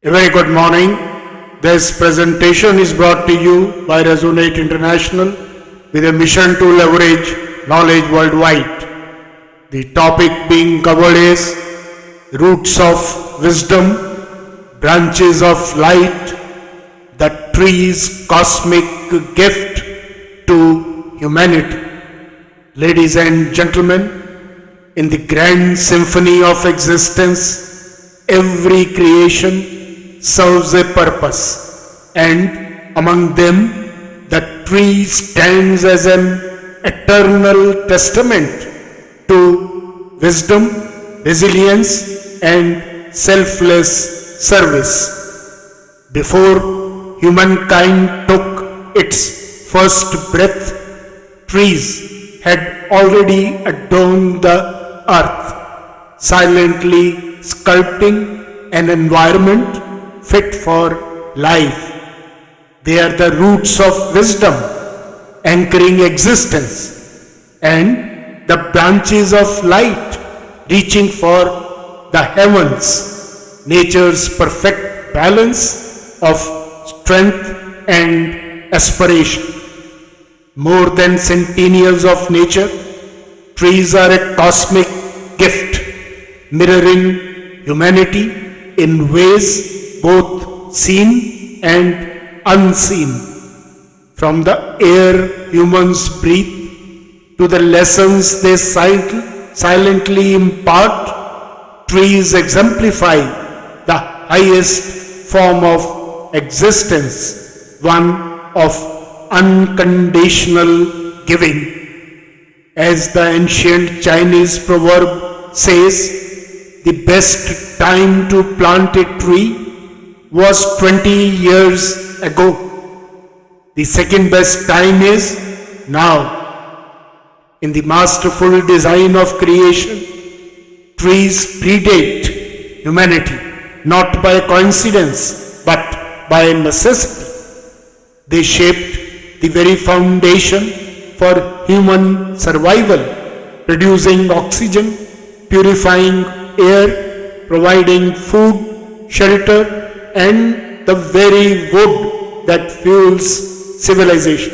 A very good morning. This presentation is brought to you by Resonate International with a mission to leverage knowledge worldwide. The topic being covered is roots of wisdom, branches of light, the tree's cosmic gift to humanity. Ladies and gentlemen, in the grand symphony of existence, every creation serves a purpose, and among them the tree stands as an eternal testament to wisdom, resilience and selfless service. Before humankind took its first breath, trees had already adorned the earth, silently sculpting an environment fit for life. They are the roots of wisdom, anchoring existence, and the branches of light, reaching for the heavens, nature's perfect balance of strength and aspiration. More than centennials of nature, trees are a cosmic gift, mirroring humanity in ways both seen and unseen. From the air humans breathe to the lessons they silently impart, trees exemplify the highest form of existence, one of unconditional giving. As the ancient Chinese proverb says, the best time to plant a tree was 20 years ago. The second best time is now. In the masterful design of creation, trees predate humanity, not by coincidence, but by necessity. They shaped the very foundation for human survival, producing oxygen, purifying air, providing food, shelter, and the very wood that fuels civilization.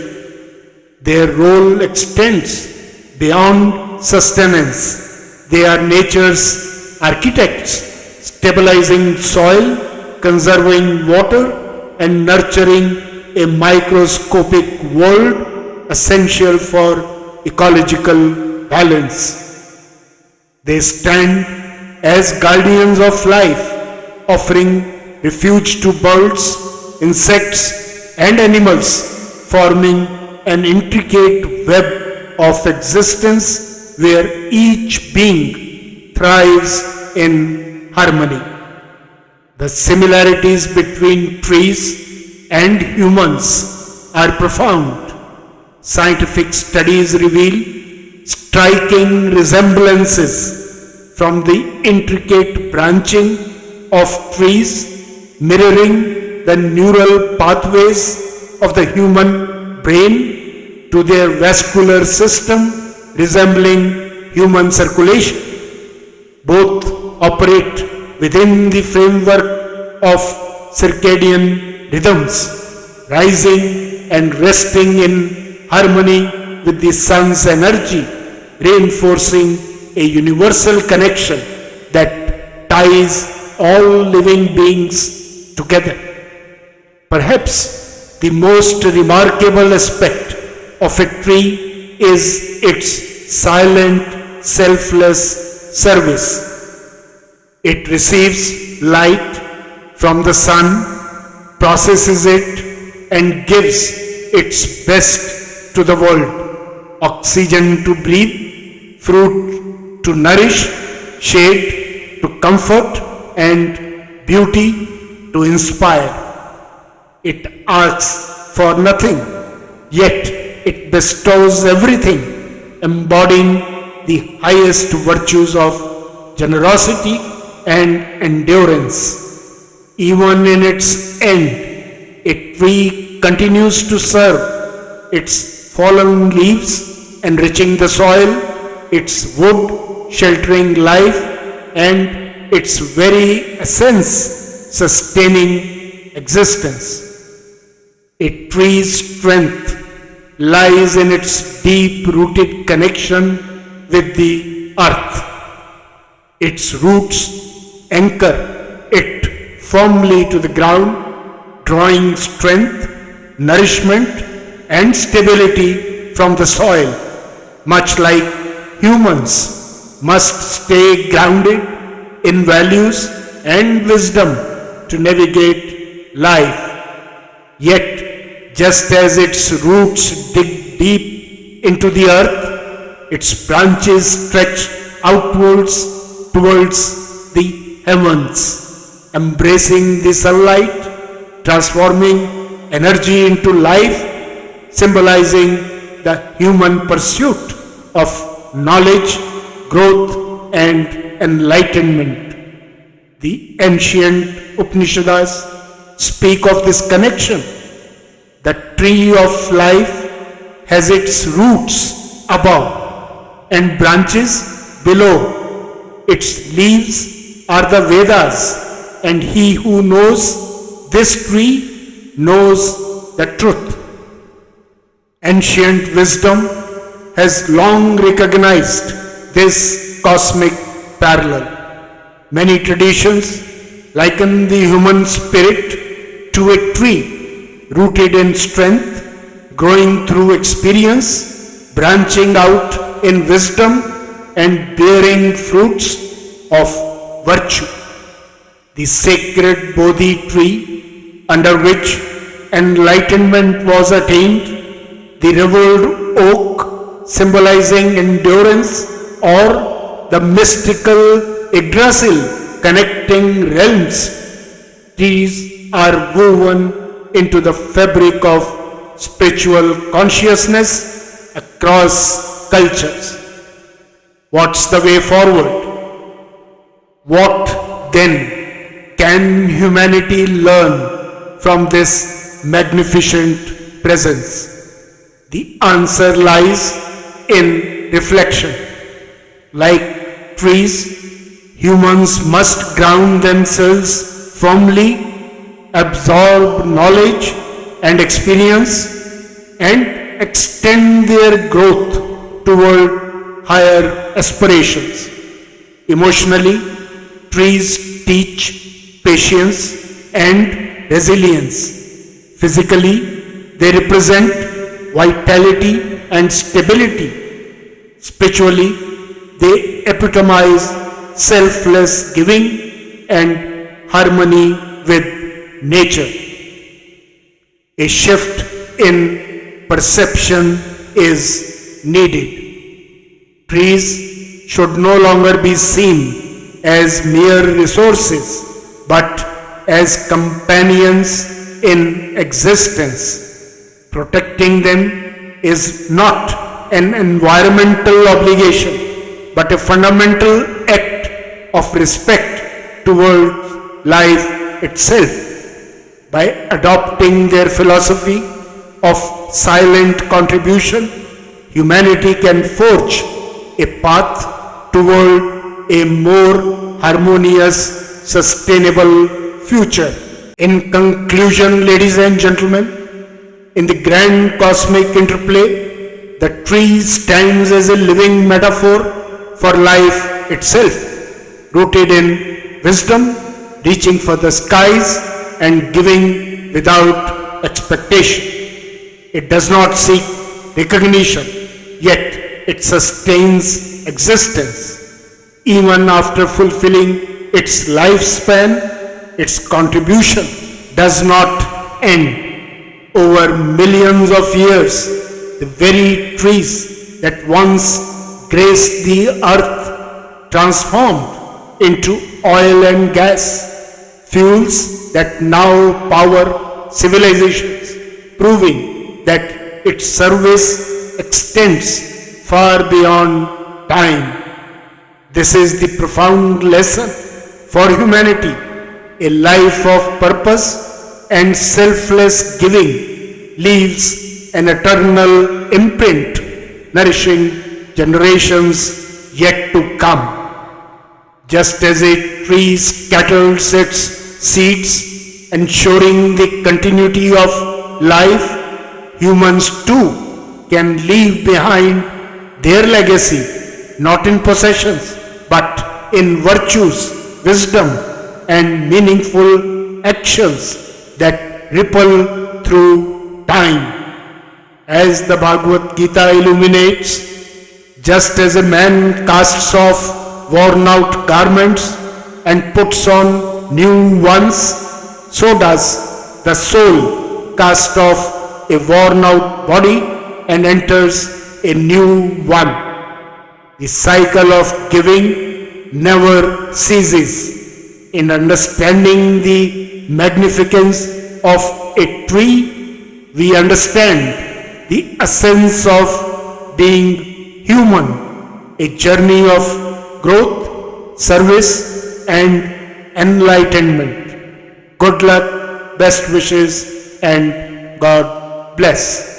Their role extends beyond sustenance. They are nature's architects, stabilizing soil, conserving water, and nurturing a microscopic world essential for ecological balance. They stand as guardians of life, offering refuge to birds, insects and animals, forming an intricate web of existence where each being thrives in harmony. The similarities between trees and humans are profound. Scientific studies reveal striking resemblances from the intricate branching of trees, mirroring the neural pathways of the human brain to their vascular system resembling human circulation. Both operate within the framework of circadian rhythms, rising and resting in harmony with the sun's energy, reinforcing a universal connection that ties all living beings together. Perhaps the most remarkable aspect of a tree is its silent, selfless service. It receives light from the sun, processes it, and gives its best to the world. Oxygen to breathe, fruit to nourish, shade to comfort, and beauty to inspire. It asks for nothing, yet it bestows everything, embodying the highest virtues of generosity and endurance. Even in its end, a tree continues to serve, its fallen leaves enriching the soil, its wood sheltering life, and its very essence sustaining existence. A tree's strength lies in its deep-rooted connection with the earth. Its roots anchor it firmly to the ground, drawing strength, nourishment, and stability from the soil, much like humans must stay grounded in values and wisdom to navigate life. Yet, just as its roots dig deep into the earth, its branches stretch outwards towards the heavens, embracing the sunlight, transforming energy into life, symbolizing the human pursuit of knowledge, growth, and enlightenment. The ancient Upanishads speak of this connection. The tree of life has its roots above and branches below. Its leaves are the Vedas, and he who knows this tree knows the truth. Ancient wisdom has long recognized this cosmic parallel. Many traditions liken the human spirit to a tree rooted in strength, growing through experience, branching out in wisdom, and bearing fruits of virtue. The sacred Bodhi tree, under which enlightenment was attained, the revered oak symbolizing endurance, or the mystical Yggdrasil connecting realms. These are woven into the fabric of spiritual consciousness across cultures. What's the way forward? What then can humanity learn from this magnificent presence? The answer lies in reflection. Like trees, humans must ground themselves firmly, absorb knowledge and experience, and extend their growth toward higher aspirations. Emotionally, trees teach patience and resilience. Physically, they represent vitality and stability. Spiritually, they epitomize selfless giving and harmony with nature. A shift in perception is needed. Trees should no longer be seen as mere resources, but as companions in existence. Protecting them is not an environmental obligation, but a fundamental act of respect towards life itself. By adopting their philosophy of silent contribution, humanity can forge a path toward a more harmonious, sustainable future. In conclusion, ladies and gentlemen, in the grand cosmic interplay, the tree stands as a living metaphor for life itself, rooted in wisdom, reaching for the skies and giving without expectation. It does not seek recognition, yet it sustains existence. Even after fulfilling its lifespan, its contribution does not end. Over millions of years, the very trees that once graced the earth transformed into oil and gas, fuels that now power civilizations, proving that its service extends far beyond time. This is the profound lesson for humanity. A life of purpose and selfless giving leaves an eternal imprint, nourishing generations yet to come. Just as a tree scatters its seeds, ensuring the continuity of life, humans too can leave behind their legacy, not in possessions, but in virtues, wisdom, and meaningful actions that ripple through time. As the Bhagavad Gita illuminates, just as a man casts off worn out garments and puts on new ones, so does the soul cast off a worn out body and enters a new one. The cycle of giving never ceases. In understanding the magnificence of a tree, we understand the essence of being human, a journey of growth, service, and enlightenment. Good luck, best wishes, and God bless.